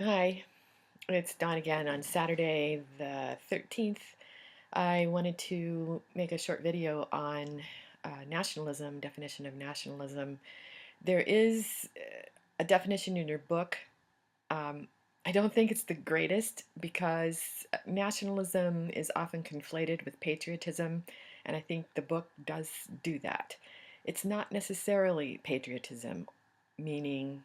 Hi, it's Dawn again. On Saturday the 13th, I wanted to make a short video on nationalism, definition of nationalism. There is a definition in your book. Um, I don't think it's the greatest because nationalism is often conflated with patriotism, and I think the book does do that. It's not necessarily patriotism, meaning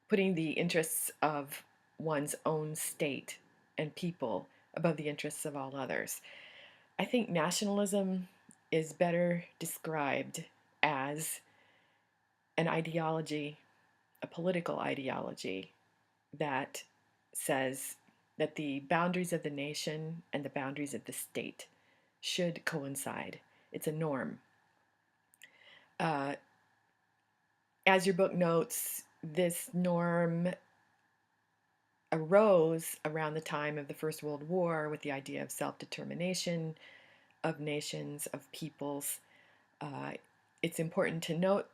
putting the interests of one's own state and people above the interests of all others. I think nationalism is better described as an ideology, a political ideology that says that the boundaries of the nation and the boundaries of the state should coincide. It's a norm. Uh, as your book notes, this norm arose around the time of the First World War with the idea of self-determination of nations, of peoples. Uh, it's important to note,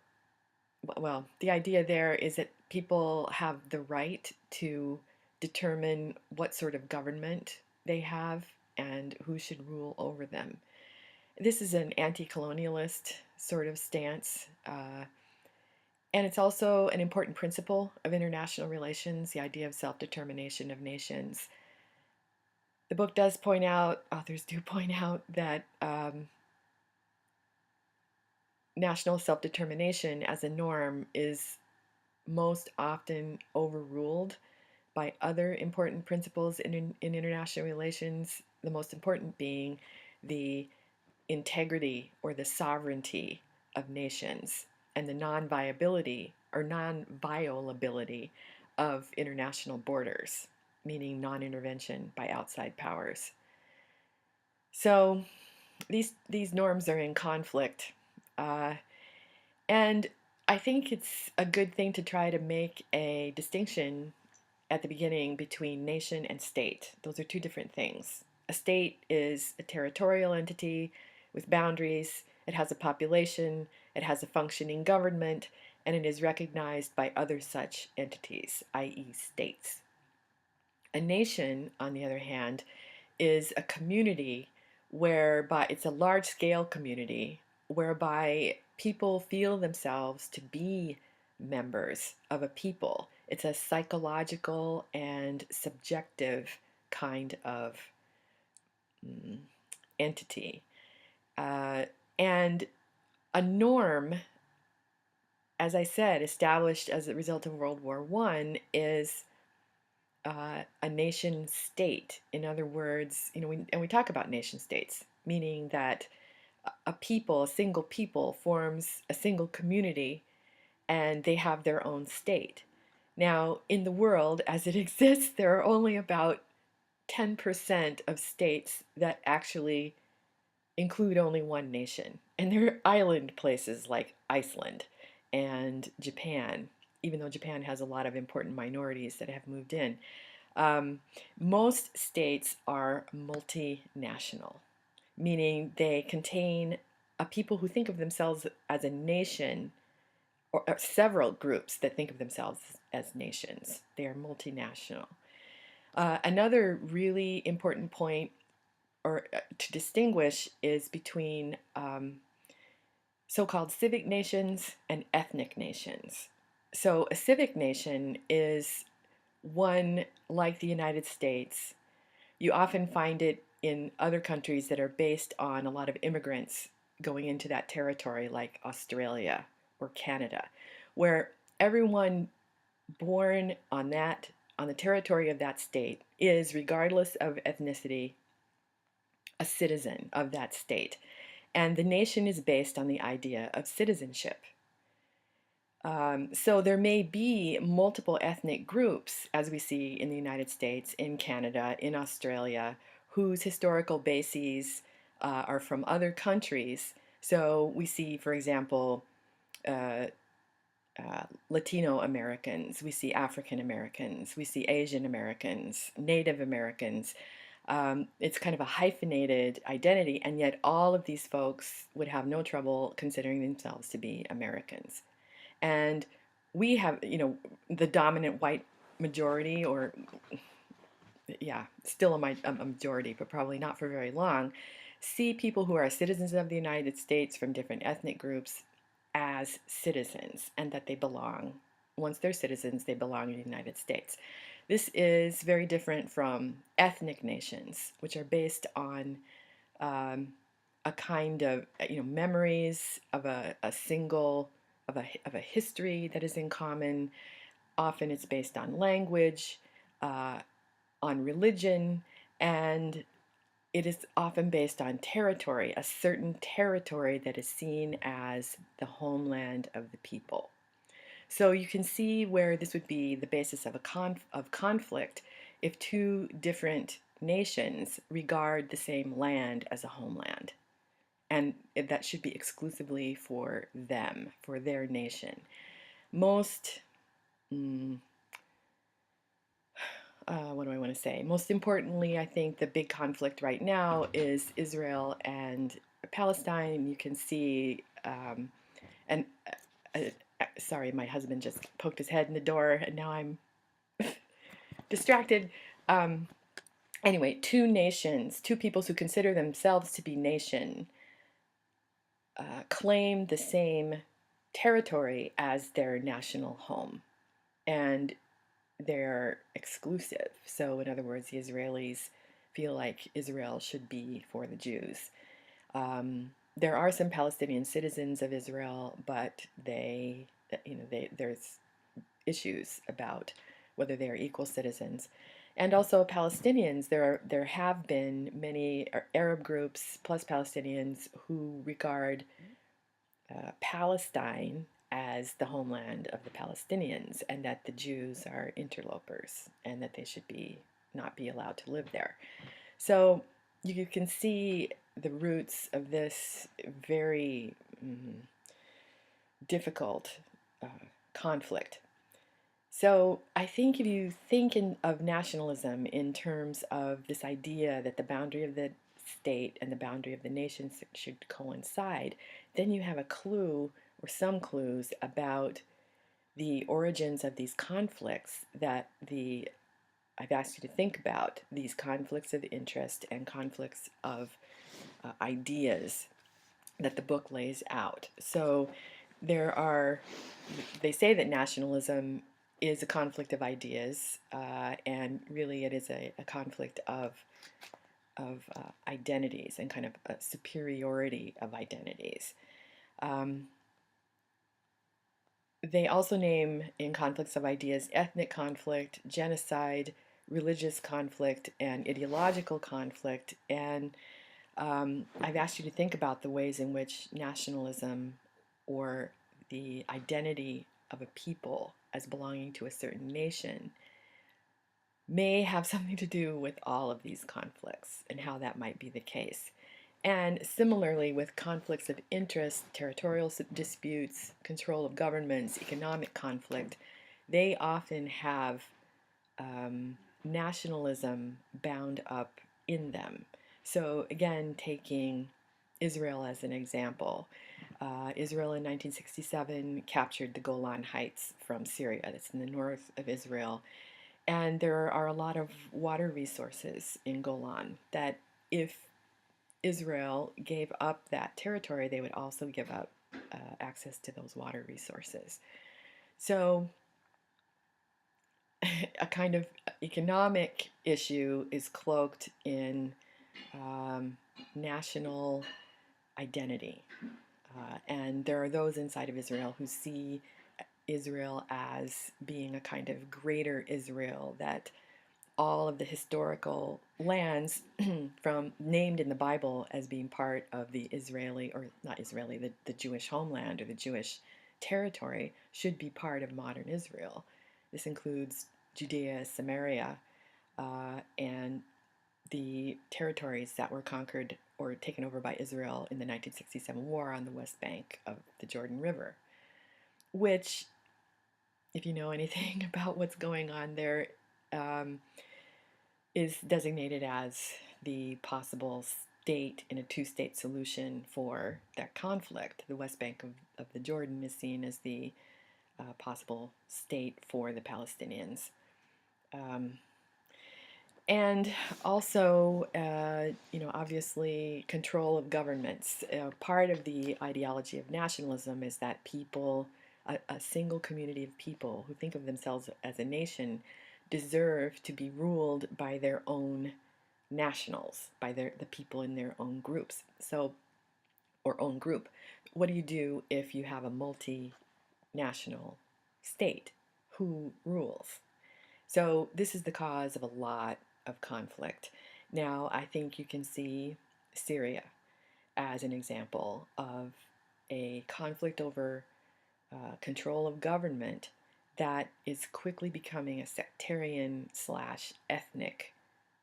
well, the idea there is that people have the right to determine what sort of government they have and who should rule over them. This is an anti-colonialist sort of stance. And it's also an important principle of international relations, the idea of self-determination of nations. The book does point out, authors do point out, that national self-determination as a norm is most often overruled by other important principles in international relations, the most important being the integrity or the sovereignty of nations and the non-viability or non-violability of international borders, meaning non-intervention by outside powers. So these norms are in conflict, uh, and I think it's a good thing to try to make a distinction at the beginning between nation and state. Those are two different things. A state is a territorial entity with boundaries. It has a population. It has a functioning government, and it is recognized by other such entities, i.e., states. A nation, on the other hand, is a community whereby it's a large scale community whereby people feel themselves to be members of a people. It's a psychological and subjective kind of mm, entity. Uh, and a norm, as I said, established as a result of World War I, is a nation state. In other words, we talk about nation states, meaning that a people, a single people, forms a single community and they have their own state. Now, in the world as it exists, there are only about 10% of states that actually include only one nation. And there are island places like Iceland and Japan, even though Japan has a lot of important minorities that have moved in. Um, Most states are multinational, meaning they contain a people who think of themselves as a nation, or several groups that think of themselves as nations. They are multinational. Another really important point or to distinguish is between so-called civic nations and ethnic nations. So a civic nation is one like the United States. You often find it in other countries that are based on a lot of immigrants going into that territory, like Australia or Canada, where everyone born on the territory of that state is, regardless of ethnicity, a citizen of that state. And the nation is based on the idea of citizenship. So there may be multiple ethnic groups, as we see in the United States, in Canada, in Australia, whose historical bases are from other countries. So we see, for example, uh, Latino Americans, we see African Americans, we see Asian Americans, Native Americans. It's kind of a hyphenated identity, and yet all of these folks would have no trouble considering themselves to be Americans. And we have, the dominant white majority, or yeah, still a majority, but probably not for very long, see people who are citizens of the United States from different ethnic groups as citizens, and that they belong. Once they're citizens, they belong in the United States. This is very different from ethnic nations, which are based on um, a kind of memories of a single of a history that is in common. Often it's based on language, uh, on religion, and it is often based on territory, a certain territory that is seen as the homeland of the people. So you can see where this would be the basis of of conflict if two different nations regard the same land as a homeland. And that should be exclusively for them, for their nation. Most, mm, what do I want to say? Most importantly, I think the big conflict right now is Israel and Palestine. You can see, and sorry, my husband just poked his head in the door, and now I'm distracted. Um, anyway, two nations, two peoples who consider themselves to be nation, claim the same territory as their national home, and they're exclusive. So, in other words, the Israelis feel like Israel should be for the Jews. There are some Palestinian citizens of Israel, but there's issues about whether they are equal citizens. And also Palestinians, there have been many Arab groups plus Palestinians who regard Palestine as the homeland of the Palestinians, and that the Jews are interlopers and that they should be not be allowed to live there. So you can see the roots of this very difficult conflict. So I think if you think of nationalism in terms of this idea that the boundary of the state and the boundary of the nation should coincide, then you have a clue or some clues about the origins of these conflicts that I've asked you to think about, these conflicts of interest and conflicts of ideas that the book lays out. So they say that nationalism is a conflict of ideas, and really it is a conflict of identities and kind of a superiority of identities. They also name in conflicts of ideas ethnic conflict, genocide, religious conflict, and ideological conflict. And I've asked you to think about the ways in which nationalism or the identity of a people as belonging to a certain nation may have something to do with all of these conflicts and how that might be the case. And similarly, with conflicts of interest, territorial disputes, control of governments, economic conflict, they often have nationalism bound up in them. So, again, taking Israel as an example, Israel in 1967 captured the Golan Heights from Syria. That's in the north of Israel. And there are a lot of water resources in Golan that if Israel gave up that territory, they would also give up access to those water resources. So, a kind of economic issue is cloaked in national identity. And there are those inside of Israel who see Israel as being a kind of greater Israel, that all of the historical lands from named in the Bible as being part of the Israeli, or not Israeli, the Jewish homeland or the Jewish territory should be part of modern Israel. This includes Judea, Samaria, and the territories that were conquered or taken over by Israel in the 1967 war on the west bank of the Jordan River, which, if you know anything about what's going on there, is designated as the possible state in a two-state solution for that conflict. The West Bank of the Jordan is seen as the possible state for the Palestinians. Um, and also, obviously, control of governments. Part of the ideology of nationalism is that people, a single community of people who think of themselves as a nation, deserve to be ruled by their own nationals, by the people in their own groups. So, or own group. What do you do if you have a multinational state? Who rules? So this is the cause of a lot of conflict. Now, I think you can see Syria as an example of a conflict over control of government that is quickly becoming a sectarian slash ethnic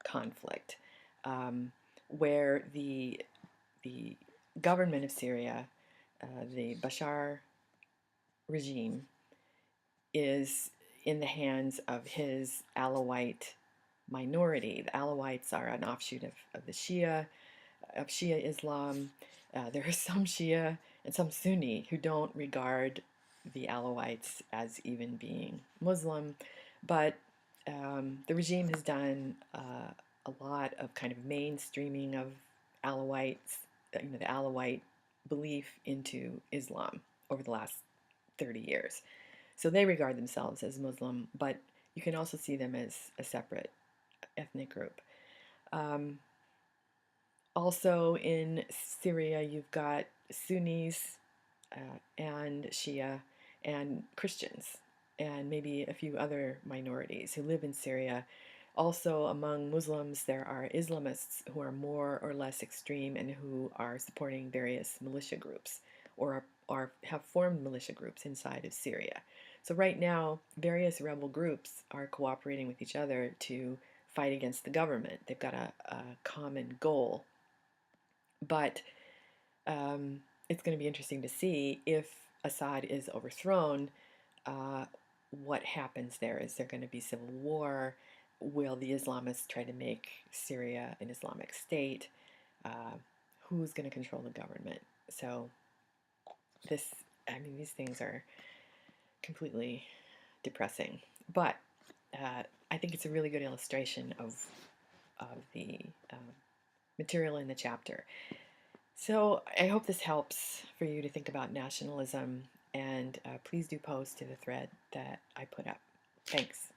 conflict, where the government of Syria, the Bashar regime, is in the hands of his Alawite minority. The Alawites are an offshoot of the of Shia Islam. There are some Shia and some Sunni who don't regard the Alawites as even being Muslim, but the regime has done a lot of kind of mainstreaming of Alawites, the Alawite belief into Islam over the last 30 years. So they regard themselves as Muslim, but you can also see them as a separate ethnic group. Um, Also in Syria, you've got Sunnis and Shia and Christians and maybe a few other minorities who live in Syria. Also, among Muslims, there are Islamists who are more or less extreme and who are supporting various militia groups or have formed militia groups inside of Syria. So, right now, various rebel groups are cooperating with each other to fight against the government. They've got a common goal, but it's going to be interesting to see if Assad is overthrown. Uh, what happens there? Is there going to be civil war? Will the Islamists try to make Syria an Islamic state? Uh, who's going to control the government? So this, I mean, these things are completely depressing. But I think it's a really good illustration of the material in the chapter. So I hope this helps for you to think about nationalism, and please do post to the thread that I put up. Thanks.